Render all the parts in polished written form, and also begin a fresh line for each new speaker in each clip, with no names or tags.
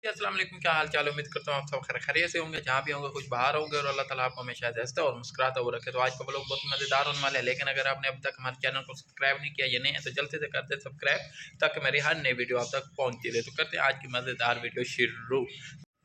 अस्सलाम वालेकुम, क्या हाल चाल। उम्मीद करता हूँ आप सब खैरियत से होंगे, जहाँ भी होंगे कुछ बाहर होंगे और अल्लाह ताला आपको हमेशा हंसता और मुस्कुराता हुआ रखे। तो आज का व्लॉग बहुत मज़ेदार होने वाला है, लेकिन अगर आपने अब तक हमारे चैनल को सब्सक्राइब नहीं किया या नहीं है तो जल्दी से कर दे सब्सक्राइब, ताकि मेरी हर नई वीडियो आप तक पहुँचती रहे। तो करते हैं आज की मज़ेदार वीडियो शुरू।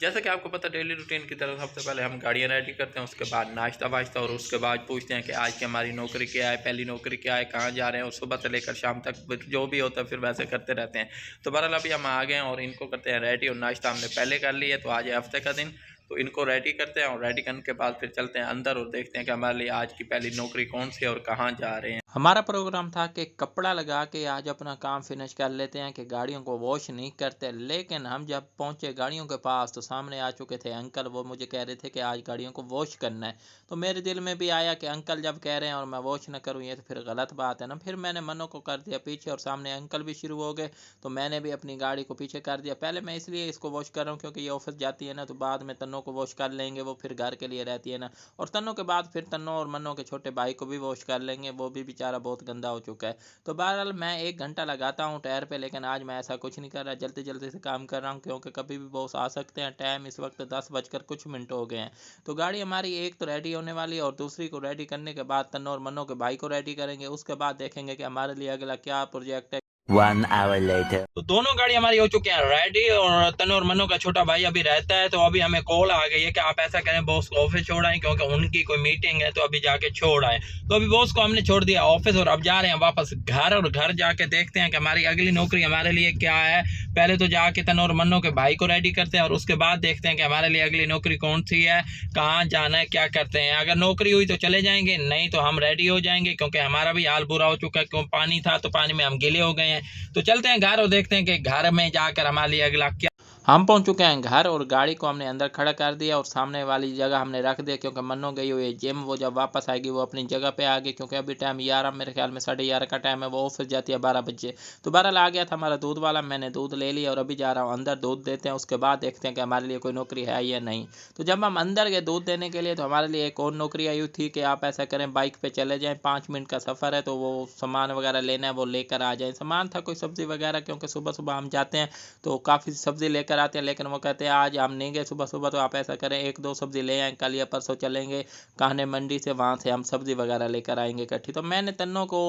जैसा कि आपको पता डेली रूटीन की तरह सबसे पहले हम गाड़ियाँ रेडी करते हैं, उसके बाद नाश्ता वाश्ता, और उसके बाद पूछते हैं कि आज की हमारी नौकरी क्या है, पहली नौकरी क्या है, कहाँ जा रहे हैं, और सुबह से लेकर शाम तक जो भी होता है फिर वैसे करते रहते हैं। तो बहरहाल अभी हम आ गए हैं और इनको करते हैं रेडी, और नाश्ता हमने पहले कर लिया। तो आज है हफ्ते का दिन, तो इनको रेडी करते हैं और रेडी करने के बाद फिर चलते हैं अंदर और देखते हैं कि हमारे लिए आज की पहली नौकरी कौन सी है और कहाँ जा रहे हैं। हमारा प्रोग्राम था कि कपड़ा लगा के आज अपना काम फिनिश कर लेते हैं, कि गाड़ियों को वॉश नहीं करते। लेकिन हम जब पहुंचे गाड़ियों के पास तो सामने आ चुके थे अंकल, वो मुझे कह रहे थे कि आज गाड़ियों को वॉश करना है। तो मेरे दिल में भी आया कि अंकल जब कह रहे हैं और मैं वॉश ना करूं ये तो फिर गलत बात है ना। फिर मैंने मनो को कर दिया पीछे और सामने अंकल भी शुरू हो गए, तो मैंने भी अपनी गाड़ी को पीछे कर दिया। पहले मैं इसलिए इसको वॉश कर रहा हूँ क्योंकि ये ऑफिस जाती है ना, तो बाद में तन्नों को वॉश कर लेंगे, वो फिर घर के लिए रहती है ना। और तन्नों के बाद फिर तन्नों और मन्नों के छोटे भाई को भी वॉश कर लेंगे, वो भी बेचारा बहुत गंदा हो चुका है। तो बहरहाल मैं 1 घंटा लगाता हूँ टायर पे, लेकिन आज मैं ऐसा कुछ नहीं कर रहा, जल्दी जल्दी से काम कर रहा हूँ क्योंकि कभी भी बॉस आ सकते हैं। टाइम इस वक्त 10 बजकर कुछ मिनट हो गए हैं। तो गाड़ी हमारी एक तो रेडी होने वाली है और दूसरी को रेडी करने के बाद तन्नों और मन्नों के भाई को रेडी करेंगे। उसके बाद देखेंगे कि हमारे लिए अगला क्या प्रोजेक्ट है।
1 hour later.
तो दोनों गाड़ी हमारी हो चुके हैं रेडी, और तनु और मनु का छोटा भाई अभी रहता है। तो अभी हमें कॉल आ गई है कि आप ऐसा करें, बॉस को ऑफिस छोड़ आए क्योंकि उनकी कोई मीटिंग है, तो अभी जाके छोड़ आए। तो अभी बॉस को हमने छोड़ दिया ऑफिस और अब जा रहे हैं वापस घर, और घर जाके देखते हैं कि हमारी अगली नौकरी हमारे लिए क्या है। पहले तो जाके तनु और मनु के भाई को रेडी करते हैं और उसके बाद देखते हैं कि हमारे लिए अगली नौकरी कौन सी है, कहाँ जाना है, क्या करते हैं। अगर नौकरी हुई तो चले जाएंगे, नहीं तो हम रेडी हो जाएंगे क्योंकि हमारा भी हाल बुरा हो चुका है, क्यों पानी था तो पानी में हम गिले हो गए हैं। तो चलते हैं घर और देखते हैं कि घर में जाकर हमारे लिए अगला क्या। हम पहुंच चुके हैं घर और गाड़ी को हमने अंदर खड़ा कर दिया और सामने वाली जगह हमने रख दिया, क्योंकि मन्नो गई हुई है जिम। वो जब वापस आएगी वो अपनी जगह पे आ गई, क्योंकि अभी टाइम 11, मेरे ख्याल में 11:30 का टाइम है, वो ऑफिस जाती है 12 बजे। तो बहरहाल आ गया था हमारा दूध वाला, मैंने दूध ले लिया और अभी जा रहा हूँ अंदर दूध देते हैं, उसके बाद देखते हैं कि हमारे लिए कोई नौकरी है या नहीं। तो जब हम अंदर गए दूध देने के लिए तो हमारे लिए एक और नौकरी आई हुई थी कि आप ऐसा करें बाइक पे चले जाएं, 5 मिनट का सफ़र है, तो वो सामान वगैरह लेना है वो लेकर आ जाएं। सामान था कोई सब्ज़ी वगैरह, क्योंकि सुबह सुबह हम जाते हैं तो काफ़ी सब्ज़ी लेकर आते हैं, लेकिन वो कहते हैं आज हम नहीं गए सुबह सुबह, तो आप ऐसा करें 1-2 सब्ज़ी ले आएँ, कल या परसों चलेंगे कान्हे मंडी से, वहाँ से हम सब्ज़ी वगैरह लेकर आएंगे इकट्ठी। तो मैंने तन्नों को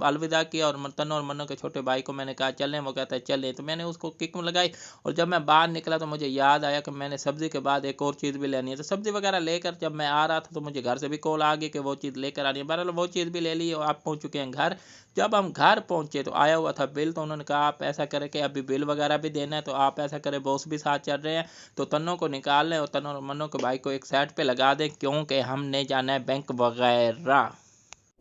अलविदा किया और तन्नों और मन्नों के छोटे भाई को मैंने कहा चलें, वो कहता है चलें। तो मैंने उसको किक लगाई और जब मैं बाहर निकला तो मुझे याद आया कि मैंने सब्ज़ी के बाद एक और चीज़ भी लेनी है। तो सब्ज़ी वगैरह लेकर जब मैं आ रहा था तो मुझे घर से भी कॉल आ गई कि वो चीज़ लेकर आनी है। बहरहाल वो चीज़ भी ले ली और आप पहुँच चुके हैं घर। जब हम घर पहुँचे तो आया हुआ था बिल, तो उन्होंने कहा आप ऐसा करें कि अभी बिल वगैरह भी देना है, तो आप ऐसा करें बॉस भी साथ चल रहे हैं तो तन्नों को निकाल लें और तन्नों और मन्नों के भाई को एक साइड पे लगा दें, क्योंकि हमने जाना है बैंक वगैरह।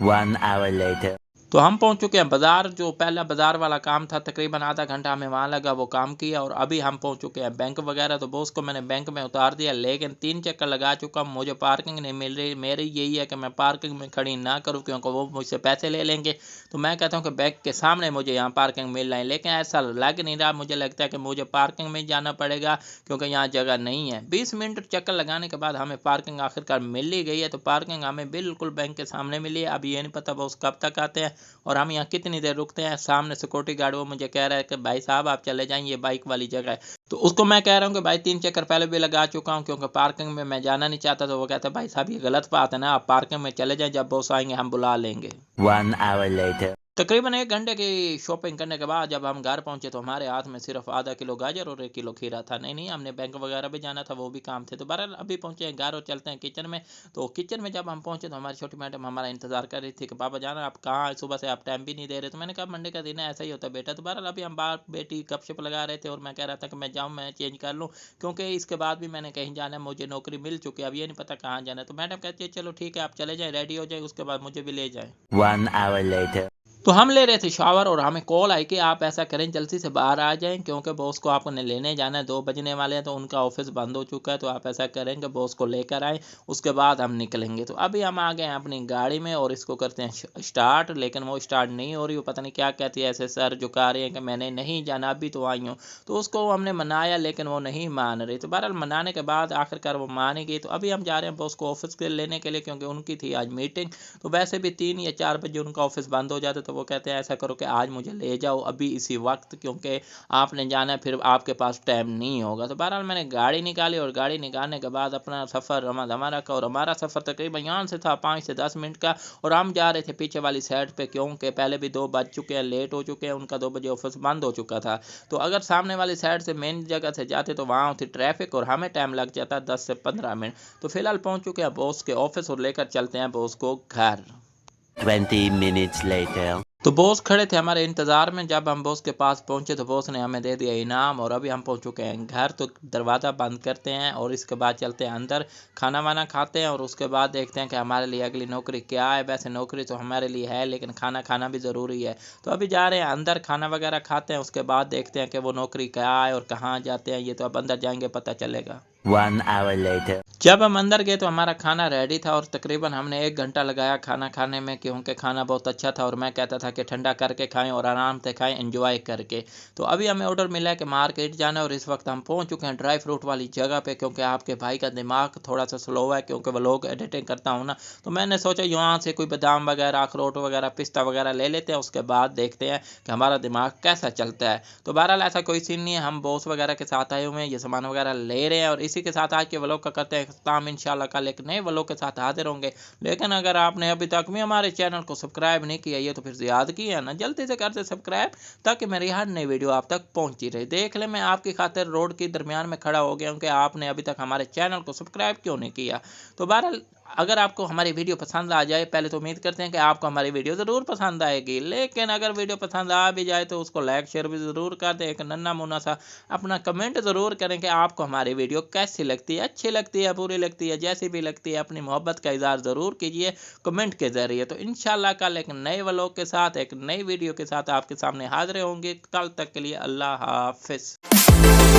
1 hour later.
तो हम पहुंच चुके हैं बाज़ार। जो पहला बाज़ार वाला काम था तकरीबन आधा घंटा हमें वहाँ लगा, वो काम किया और अभी हम पहुंच चुके हैं बैंक वगैरह। तो बॉस को मैंने बैंक में उतार दिया, लेकिन 3 चक्कर लगा चुका हूं, मुझे पार्किंग नहीं मिल रही। मेरी यही है कि मैं पार्किंग में खड़ी ना करूं क्योंकि वो मुझसे पैसे ले लेंगे। तो मैं कहता हूँ कि बैंक के सामने मुझे यहाँ पार्किंग मिल रहा है, लेकिन ऐसा लग नहीं रहा। मुझे लगता है कि मुझे पार्किंग में जाना पड़ेगा क्योंकि यहाँ जगह नहीं है। 20 मिनट चक्कर लगाने के बाद हमें पार्किंग आखिरकार मिल ही गई है। तो पार्किंग हमें बिल्कुल बैंक के सामने मिली है। अब ये नहीं पता बॉस कब तक आते हैं और हम यहाँ कितनी देर रुकते हैं। सामने सिक्योरिटी गार्ड वो मुझे कह रहा है कि भाई साहब आप चले जाएं, ये बाइक वाली जगह है। तो उसको मैं कह रहा हूँ कि भाई 3 चक्कर पहले भी लगा चुका हूँ क्योंकि पार्किंग में मैं जाना नहीं चाहता। तो वो कहता है भाई साहब ये गलत बात है ना, आप पार्किंग में चले जाएं, जब बॉस आएंगे हम बुला लेंगे।
1 hour later.
तकरीबन 1 घंटे की शॉपिंग करने के बाद जब हम घर पहुंचे तो हमारे हाथ में सिर्फ आधा किलो गाजर और 1 किलो खीरा था। नहीं नहीं, हमने बैंक वगैरह भी जाना था, वो भी काम थे। तो बहरहाल अभी पहुंचे हैं घर और चलते हैं किचन में। तो किचन में जब हम पहुंचे तो हमारी छोटी मैडम हमारा इंतजार कर रही थी कि पापा जाना आप कहाँ, सुबह से आप टाइम भी नहीं दे रहे। तो मैंने कहा मंडे का दिन है, ऐसा ही होता है बेटा। तो बहरहाल अभी हम बाप बेटी गपशप लगा रहे थे और मैं कह रहा था कि मैं जाऊँ, मैं चेंज कर लूँ क्योंकि इसके बाद भी मैंने कहीं जाना है, मुझे नौकरी मिल चुकी है, अब ये नहीं पता कहाँ जाना है। तो मैडम कहती है चलो ठीक है आप चले जाएँ, रेडी हो जाए, उसके बाद मुझे भी ले जाएँ।
1 hour later.
तो हम ले रहे थे शावर और हमें कॉल आई कि आप ऐसा करें जल्दी से बाहर आ जाएं क्योंकि बॉस को आपने लेने जाना है, 2 बजने वाले हैं, तो उनका ऑफिस बंद हो चुका है। तो आप ऐसा करें कि बॉस को लेकर आएँ, उसके बाद हम निकलेंगे। तो अभी हम आ गए हैं अपनी गाड़ी में और इसको करते हैं स्टार्ट, लेकिन वो स्टार्ट नहीं हो रही, वो पता नहीं क्या कहती है, ऐसे सर झुका रही है कि मैंने नहीं जाना, अभी तो आई हूँ। तो उसको हमने मनाया लेकिन वो नहीं मान रही। तो बहरहाल मनाने के बाद आखिरकार वो मान गई। तो अभी हम जा रहे हैं बॉस को ऑफिस के लेने के लिए क्योंकि उनकी थी आज मीटिंग। तो वैसे भी 3 या 4 बजे उनका ऑफिस बंद हो जाता, तो वो कहते हैं ऐसा करो कि आज मुझे ले जाओ अभी इसी वक्त, क्योंकि आपने जाना है, फिर आपके पास टाइम नहीं होगा। तो बहरहाल मैंने गाड़ी निकाली और गाड़ी निकालने के बाद अपना सफ़र रमा रखा। और हमारा सफ़र तकरीबन यहाँ से था 5 से 10 मिनट का, और हम जा रहे थे पीछे वाली साइड पे, क्योंकि पहले भी 2 बज चुके हैं, लेट हो चुके हैं, उनका 2 बजे ऑफिस बंद हो चुका था। तो अगर सामने वाली साइड से मेन जगह से जाते तो वहाँ होती ट्रैफिक और हमें टाइम लग जाता 10 से 15 मिनट। तो फिलहाल पहुँच चुके हैं बॉस के ऑफिस और लेकर चलते हैं बॉस को घर।
20 minutes later.
तो बॉस खड़े थे हमारे इंतज़ार में। जब हम बॉस के पास पहुंचे तो बॉस ने हमें दे दिया इनाम, और अभी हम पहुंच चुके हैं घर। तो दरवाज़ा बंद करते हैं और इसके बाद चलते हैं अंदर, खाना वाना खाते हैं, और उसके बाद देखते हैं कि हमारे लिए अगली नौकरी क्या है। वैसे नौकरी तो हमारे लिए है, लेकिन खाना खाना भी ज़रूरी है। तो अभी जा रहे हैं अंदर, खाना वगैरह खाते हैं, उसके बाद देखते हैं कि वो नौकरी क्या है और कहाँ जाते हैं। ये तो अब अंदर जाएंगे पता चलेगा।
1 hour later.
जब हम अंदर गए तो हमारा खाना रेडी था, और तकरीबन हमने 1 घंटा लगाया खाना खाने में, क्योंकि खाना बहुत अच्छा था। और मैं कहता था कि ठंडा करके खाएं और आराम से खाएं, एंजॉय करके। तो अभी हमें ऑर्डर मिला है कि मार्केट जाना है, और इस वक्त हम पहुंच चुके हैं ड्राई फ्रूट वाली जगह पे, क्योंकि आपके भाई का दिमाग थोड़ा सा स्लो है, क्योंकि वो लोग एडिटिंग करता हूँ ना। तो मैंने सोचा यहाँ से कोई बादाम वगैरह, अखरोट वगैरह, पिस्ता वगैरह ले लेते हैं, उसके बाद देखते हैं कि हमारा दिमाग कैसा चलता है। तो बहरहाल ऐसा कोई सीन नहीं है, हम बॉस वगैरह के साथ आए हुए हैं, ये सामान वगैरह ले रहे हैं। और इसी के साथ आज के व्लॉग का करते हैं इख्तिताम। इंशाल्लाह कल एक नए व्लॉग के साथ हाजिर होंगे। लेकिन अगर आपने अभी तक भी हमारे चैनल को सब्सक्राइब नहीं किया, ये तो फिर याद किया ना, जल्दी से कर दे सब्सक्राइब, ताकि मेरी हर नई वीडियो आप तक पहुंची रहे। देख ले, मैं आपकी खातिर रोड के दरमियान में खड़ा हो गया हूँ कि आपने अभी तक हमारे चैनल को सब्सक्राइब क्यों नहीं किया। तो बहरहाल अगर आपको हमारी वीडियो पसंद आ जाए, पहले तो उम्मीद करते हैं कि आपको हमारी वीडियो ज़रूर पसंद आएगी, लेकिन अगर वीडियो पसंद आ भी जाए तो उसको लाइक शेयर भी ज़रूर कर दें। एक नन्ना मुन्ना सा अपना कमेंट ज़रूर करें कि आपको हमारी वीडियो कैसी लगती है, अच्छी लगती है, बुरी लगती है, जैसी भी लगती है। अपनी मोहब्बत का इज़हार ज़रूर कीजिए कमेंट के ज़रिए। तो इंशाल्लाह कल एक नए व्लॉग के साथ, एक नई वीडियो के साथ आपके सामने हाजिर होंगे। कल तक के लिए अल्लाह हाफिज़।